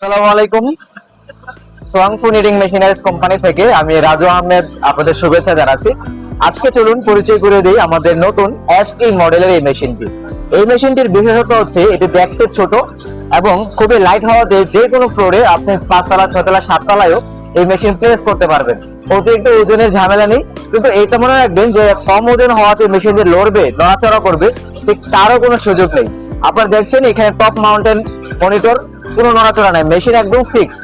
আসসালামু আলাইকুম। সোয়াংফু kneading machineries company থেকে আমি রাজু আহমেদ আপনাদের শুভেচ্ছা জানাচ্ছি। আজকে চলুন পরিচয় করে দিই আমাদের নতুন এসই মডেলের এই মেশিনটি। এই মেশিনটির বিশেষত্ব হচ্ছে এটি দেখতে ছোট এবং খুবই লাইট হওয়াতে যে কোনো ফ্লোরে আপনি 5 তলা 6 তলা 7 তলায়ও এই মেশিন প্লেস করতে পারবেন। অতিরিক্ত ওজনের ঝামেলা নেই, কিন্তু এটা মনে রাখবেন যে কম ওজন হওয়াতে মেশিনটি লড়বে, নড়াচড়া করবে, ঠিক তারও কোনো সুযোগ নেই। আপনারা দেখছেন এখানে টপ মাউন্টেন মনিটর, কোনো নড়াচড়া নাই, মেশিন একদম ফিক্সড।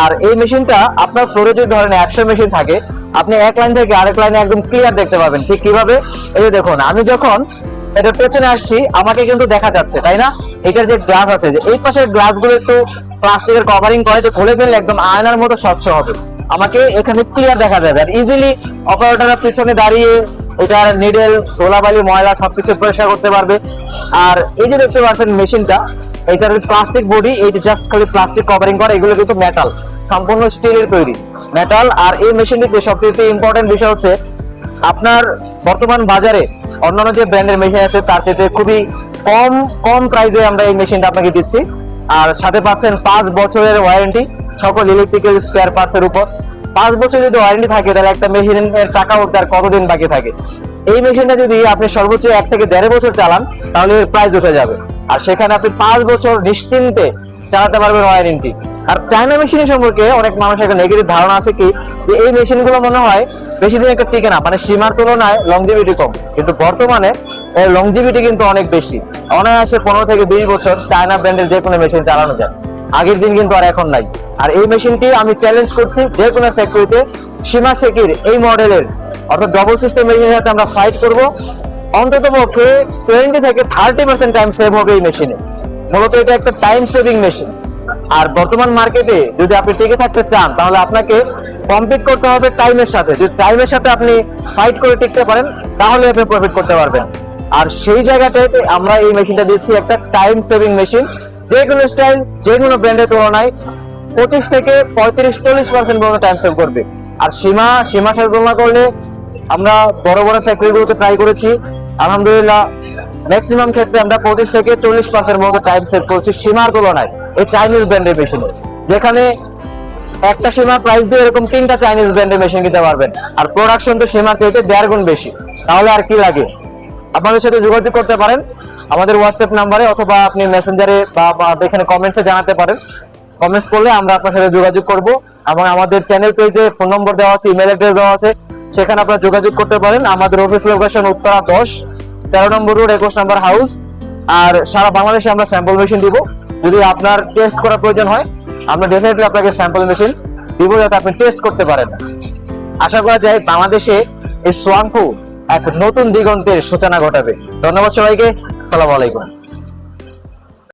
আর এই মেশিনটা আপনার ফ্লোরে যদি ধরেন 100 মেশিন থাকে, আপনি এক লাইন থেকে আরেক লাইনে একদম ক্লিয়ার দেখতে পাবেন। ঠিক কিভাবে? এই যে দেখুন, আমি যখন এটা পেছনে আসছি আমাকে কিন্তু দেখা যাচ্ছে, তাই না? এটার যে গ্লাস আছে, যে এই পাশের গ্লাসগুলো একটু প্লাস্টিকের কভারিং করে, যে খুলে ফেললে একদম আয়নার মতো স্বচ্ছ হবে, আমাকে এখানে ক্লিয়ার দেখা যাবে। আর ইজিলি অপারেটররা পিছনে দাঁড়িয়ে এটার নিডেল, ধুলাবালি, ময়লা সবকিছু পরিষ্কার করতে পারবে। আর এই যে দেখতে পাচ্ছেন মেশিনটা, এটার প্লাস্টিক বডি, এইটা জাস্ট খালি প্লাস্টিক কভারিং করা, এগুলো কিন্তু মেটাল, সম্পূর্ণ স্টিলের তৈরি মেটাল। আর এই মেশিনটিতে সবথেকে ইম্পর্টেন্ট বিষয় হচ্ছে আপনার বর্তমান বাজারে অন্যান্য যে ব্র্যান্ডের মেশিন আছে তার চেয়ে খুবই কম কম প্রাইসে আমরা এই মেশিনটা আপনাকে দিচ্ছি। আর সাথে পাচ্ছেন 5 বছরের ওয়ারেন্টি সকল ইলেকট্রিক্যাল স্পেয়ার পার্টসের উপর। 5 বছর যদি ওয়ারেন্টি থাকে, তাহলে একটা মেশিনের টাকা উঠতে আর কতদিন বাকি থাকে? এই মেশিনটা যদি আপনি সর্বোচ্চ 1 থেকে 1.5 বছর চালান, তাহলে এর প্রাইস উঠে যাবে। আর সেখানে আপনি 5 বছর নিশ্চিন্তে চালাতে পারবেন ওয়ারেন্টি। আর চায়না মেশিন সম্পর্কে অনেক মানুষের একটা নেগেটিভ ধারণা আছে কি, যে এই মেশিনগুলো মনে হয় বেশি দিন একটা টিকে না, মানে সীমার তুলনায় লংজিভিটি কম। কিন্তু বর্তমানে এর লংজিভিটি কিন্তু অনেক বেশি, অনায়াসে 15 থেকে 20 বছর চায়না ব্র্যান্ডের যে কোনো মেশিন চালানো যায়। আগের দিন কিন্তু আর এখন নাই। আর এই মেশিনটি আমি চ্যালেঞ্জ করছি, যে কোনো ফ্যাক্টরিতে সীমা শেকির এই মডেলের অর্থাৎ ডবল সিস্টেম মেশিনের সাথে আমরা ফাইট করব। অন্তত পক্ষে 20 থেকে 30% টাইম সেভ হবে এই মেশিনে। মূলত এটা একটা টাইম সেভিং মেশিন। আর বর্তমান মার্কেটে যদি আপনি টিকে থাকতে চান, তাহলে আপনাকে কম্পিট করতে হবে টাইমের সাথে। যদি টাইমের সাথে আপনি ফাইট করে টিকতে পারেন, তাহলে আপনি প্রফিট করতে পারবেন। আর সেই জায়গাটাতে আমরা এই মেশিনটা দিচ্ছি একটা টাইম সেভিং মেশিন। যে কোনো স্টাইল, যে কোনো ব্র্যান্ডের তুলনায় 25 থেকে 35-40% পর্যন্ত টাইম সেভ করবে। আর সীমার সাথে তুলনা করলে আমরা বড় বড় ফ্যাক্টরিগুলোতে ট্রাই করেছি, আলহামদুলিল্লাহ ম্যাক্সিমাম ক্ষেত্রে আমরা 25 থেকে 40% মতো টাইম সেভ করছি সীমার তুলনায় এই চাইনিজ ব্র্যান্ডের মেশিনে। যেখানে একটা সীমার প্রাইস দিয়ে এরকম 3টা চাইনিজ ব্র্যান্ডের মেশিন কিনতে পারবেন। আর প্রোডাকশন তো সীমার থেকে 1.5 গুণ বেশি। তাহলে আর কি লাগে? আপনাদের সাথে যোগাযোগ করতে পারেন আমাদের হোয়াটসঅ্যাপ নাম্বারে, অথবা আপনি মেসেঞ্জারে বা এখানে কমেন্টসে জানাতে পারেন। কমেন্টস করলে আমরা আপনার সাথে যোগাযোগ করব। এবং আমাদের চ্যানেল পেজে ফোন নম্বর দেওয়া আছে, ইমেল অ্যাড্রেস দেওয়া আছে, সেখানে আপনারা যোগাযোগ করতে পারেন। আমাদের অফিস লোকেশন উত্তরা 10, 13 নম্বর রোড, 21 নম্বর হাউস। আর সারা বাংলাদেশে আমরা স্যাম্পল মেশিন দিব। যদি আপনার টেস্ট করার প্রয়োজন হয়, আমরা ডেফিনেটলি আপনাকে স্যাম্পল মেশিন দিব, যাতে আপনি টেস্ট করতে পারেন। আশা করা যায় বাংলাদেশে এই সোয়াংফু এক নতুন দিগন্তের সূচনা ঘটাবে। ধন্যবাদ সবাইকে। আসসালামু আলাইকুম।